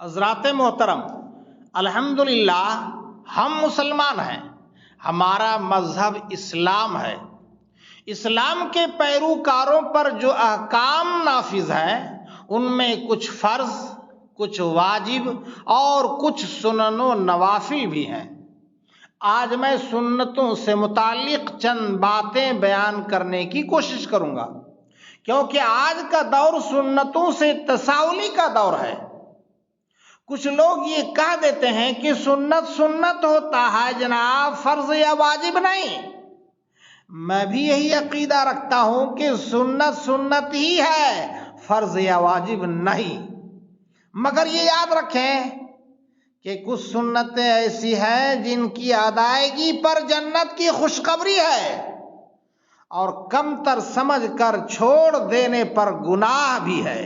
حضرات محترم، الحمدللہ ہم مسلمان ہیں، ہمارا مذہب اسلام ہے۔ اسلام کے پیروکاروں پر جو احکام نافذ ہیں ان میں کچھ فرض، کچھ واجب اور کچھ سنن و نوافل بھی ہیں۔ آج میں سنتوں سے متعلق چند باتیں بیان کرنے کی کوشش کروں گا، کیونکہ آج کا دور سنتوں سے تساہلی کا دور ہے۔ کچھ لوگ یہ کہہ دیتے ہیں کہ سنت سنت ہوتا ہے جناب، فرض یا واجب نہیں۔ میں بھی یہی عقیدہ رکھتا ہوں کہ سنت سنت ہی ہے، فرض یا واجب نہیں۔ مگر یہ یاد رکھیں کہ کچھ سنتیں ایسی ہیں جن کی ادائیگی پر جنت کی خوشخبری ہے، اور کم تر سمجھ کر چھوڑ دینے پر گناہ بھی ہے۔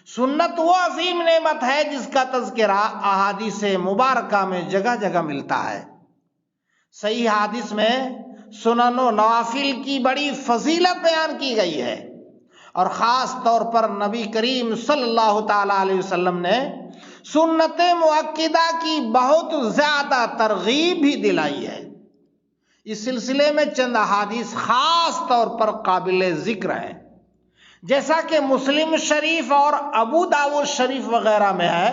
سنت وہ عظیم نعمت ہے جس کا تذکرہ احادیث مبارکہ میں جگہ جگہ ملتا ہے۔ صحیح حدیث میں سنن و نوافل کی بڑی فضیلت بیان کی گئی ہے، اور خاص طور پر نبی کریم صلی اللہ تعالی علیہ وسلم نے سنت مؤکدہ کی بہت زیادہ ترغیب بھی دلائی ہے۔ اس سلسلے میں چند احادیث خاص طور پر قابل ذکر ہیں، جیسا کہ مسلم شریف اور ابو داؤد شریف وغیرہ میں ہے۔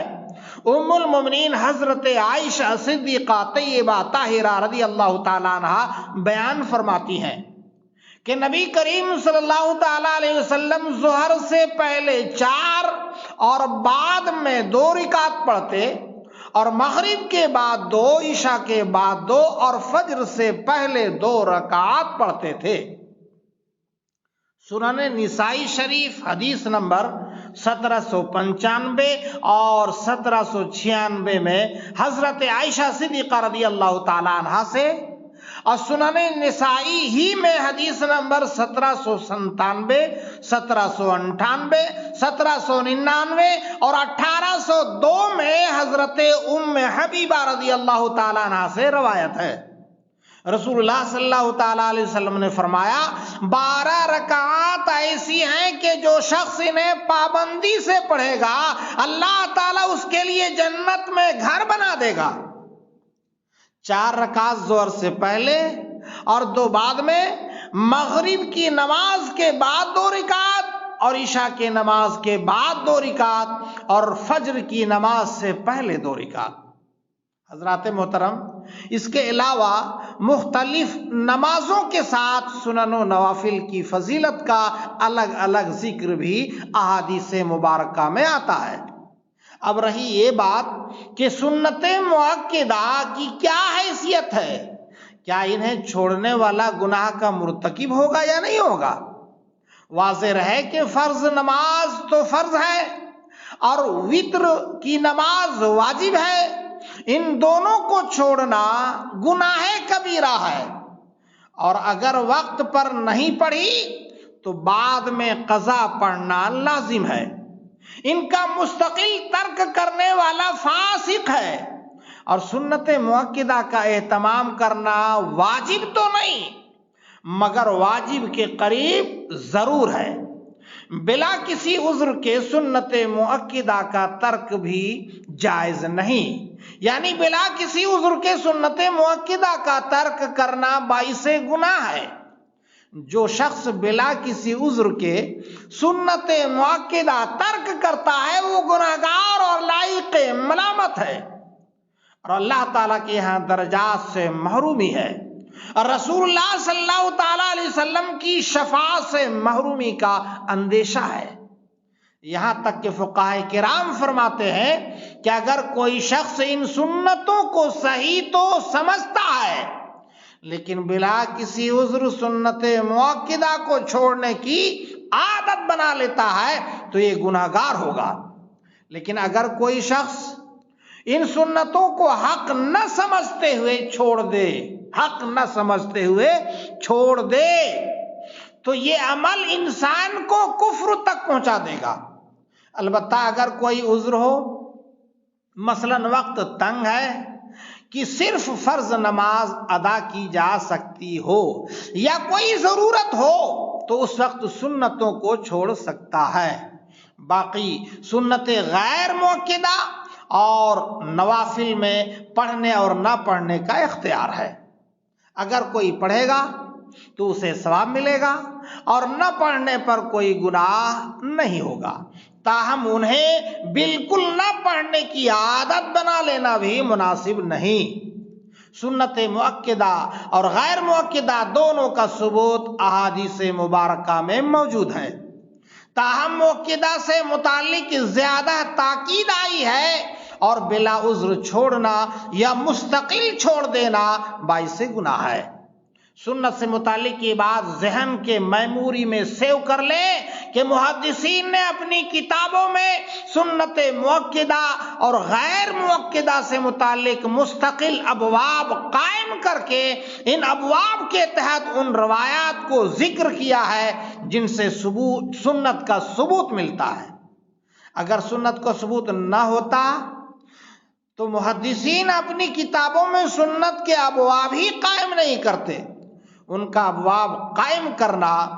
ام المومنین حضرت عائشہ صدیقہ طیبہ طاہرہ رضی اللہ تعالیٰ عنہ بیان فرماتی ہیں کہ نبی کریم صلی اللہ تعالیٰ علیہ وسلم ظہر سے پہلے 4 اور بعد میں 2 رکعت پڑھتے، اور مغرب کے بعد 2، عشاء کے بعد 2 اور فجر سے پہلے 2 رکعات پڑھتے تھے۔ سنن نسائی شریف حدیث نمبر 1795 اور 1796 میں حضرت عائشہ صدیقہ رضی اللہ تعالیٰ عنہ سے، اور سنن نسائی ہی میں حدیث نمبر 1797، 1798، 1799 اور 1802 میں حضرت ام حبیبہ رضی اللہ تعالیٰ عنہ سے روایت ہے۔ رسول اللہ صلی اللہ تعالیٰ علیہ وسلم نے فرمایا، 12 رکعات ایسی ہیں کہ جو شخص انہیں پابندی سے پڑھے گا اللہ تعالیٰ اس کے لیے جنت میں گھر بنا دے گا۔ 4 رکعات ظہر سے پہلے اور 2 بعد میں، مغرب کی نماز کے بعد 2 رکعت اور عشاء کی نماز کے بعد 2 رکعت اور فجر کی نماز سے پہلے 2 رکعت۔ حضرات محترم، اس کے علاوہ مختلف نمازوں کے ساتھ سنن و نوافل کی فضیلت کا الگ الگ ذکر بھی احادیث مبارکہ میں آتا ہے۔ اب رہی یہ بات کہ سنت مؤکدہ کی کیا حیثیت ہے، کیا انہیں چھوڑنے والا گناہ کا مرتکب ہوگا یا نہیں ہوگا؟ واضح رہے کہ فرض نماز تو فرض ہے اور وتر کی نماز واجب ہے، ان دونوں کو چھوڑنا گناہ کبیرہ ہے، اور اگر وقت پر نہیں پڑھی تو بعد میں قضا پڑھنا لازم ہے۔ ان کا مستقل ترک کرنے والا فاسق ہے، اور سنت مؤکدہ کا اہتمام کرنا واجب تو نہیں مگر واجب کے قریب ضرور ہے۔ بلا کسی عذر کے سنت مؤکدہ کا ترک بھی جائز نہیں، یعنی بلا کسی عذر کے سنت مؤکدہ کا ترک کرنا باعث گناہ ہے۔ جو شخص بلا کسی عذر کے سنت مؤکدہ ترک کرتا ہے وہ گناہگار اور لائق ملامت ہے، اور اللہ تعالیٰ کے یہاں درجات سے محرومی ہے، اور رسول اللہ صلی اللہ تعالیٰ علیہ وسلم کی شفاعت سے محرومی کا اندیشہ ہے۔ یہاں تک کہ فقہاء کرام فرماتے ہیں کہ اگر کوئی شخص ان سنتوں کو صحیح تو سمجھتا ہے لیکن بلا کسی عذر سنت مؤکدہ کو چھوڑنے کی عادت بنا لیتا ہے تو یہ گناہگار ہوگا۔ لیکن اگر کوئی شخص ان سنتوں کو حق نہ سمجھتے ہوئے چھوڑ دے تو یہ عمل انسان کو کفر تک پہنچا دے گا۔ البتہ اگر کوئی عذر ہو، مثلا وقت تنگ ہے کہ صرف فرض نماز ادا کی جا سکتی ہو یا کوئی ضرورت ہو تو اس وقت سنتوں کو چھوڑ سکتا ہے۔ باقی سنت غیر مؤکدہ اور نوافل میں پڑھنے اور نہ پڑھنے کا اختیار ہے۔ اگر کوئی پڑھے گا تو اسے ثواب ملے گا اور نہ پڑھنے پر کوئی گناہ نہیں ہوگا۔ تاہم انہیں بالکل نہ پڑھنے کی عادت بنا لینا بھی مناسب نہیں۔ سنت مؤکدہ اور غیر مؤکدہ دونوں کا ثبوت احادیث مبارکہ میں موجود ہے۔ تاہم مؤکدہ سے متعلق زیادہ تاکید آئی ہے اور بلا عذر چھوڑنا یا مستقل چھوڑ دینا باعث گناہ ہے۔ سنت سے متعلق یہ بات ذہن کے میموری میں سیو کر لے کہ محدثین نے اپنی کتابوں میں سنت مؤکدہ اور غیر مؤکدہ سے متعلق مستقل ابواب قائم کر کے ان ابواب کے تحت ان روایات کو ذکر کیا ہے جن سے سنت کا ثبوت ملتا ہے۔ اگر سنت کا ثبوت نہ ہوتا تو محدثین اپنی کتابوں میں سنت کے ابواب ہی قائم نہیں کرتے۔ ان کا ابواب قائم کرنا،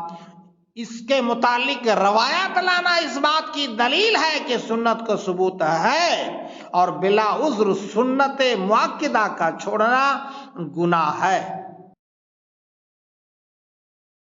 اس کے متعلق روایات لانا اس بات کی دلیل ہے کہ سنت کا ثبوت ہے اور بلا عذر سنت مؤکدہ کا چھوڑنا گناہ ہے۔